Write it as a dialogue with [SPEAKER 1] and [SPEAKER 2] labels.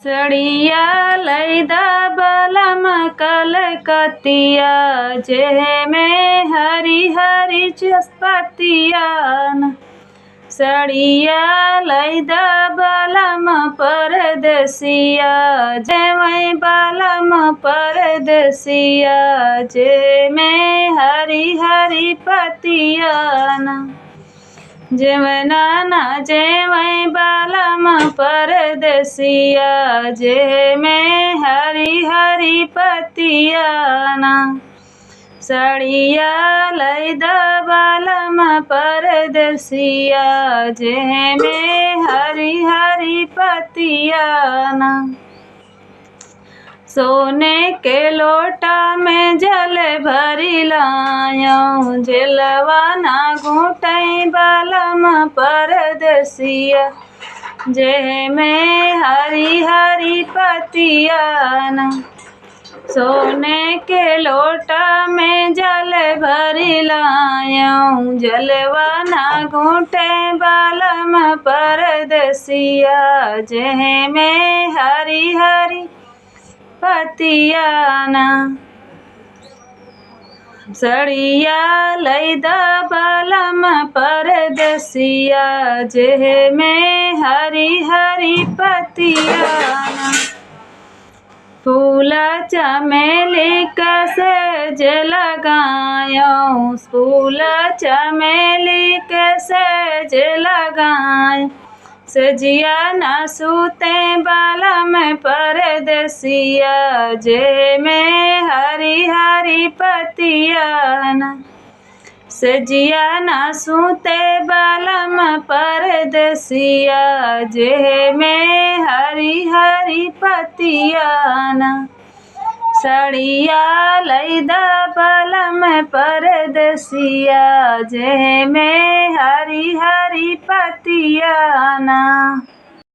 [SPEAKER 1] सड़िया लैदा बलम कलकतिया जेह में हरी हरी चुस्पतिया सड़िया लैदा बलम परदेसिया जेवै बलम परदेसिया जे में हरी हरी पतिया जेवना जेवै बलम परदेसिया जे में हरी हरी पतिया सड़िया लैदा बलम परदेसिया जे में हरी हरी पतिया सोने के लोटा में जल भरी लायो जलवा ना घूटै बलम परदेसिया जे में हरी हरी पतिया सोने के लोटा में जल भरी लायो जलवा ना घूटे बलम परदेसिया जे में हरी हरी पतिया सड़िया लैदा बलम परदेसिया जे में हरी हरी पतिया फूल चमेली कसेज लगायो फूल चमेली कसेज लगाय सजिया न सूते बलम परदेसिया जे में हरी हरी पतिया सजिया न सूते बलम परदेसिया जे में हरी हरी पतिया सड़िया लैदा बलम परदेसिया जे में हरी हरी पतिया।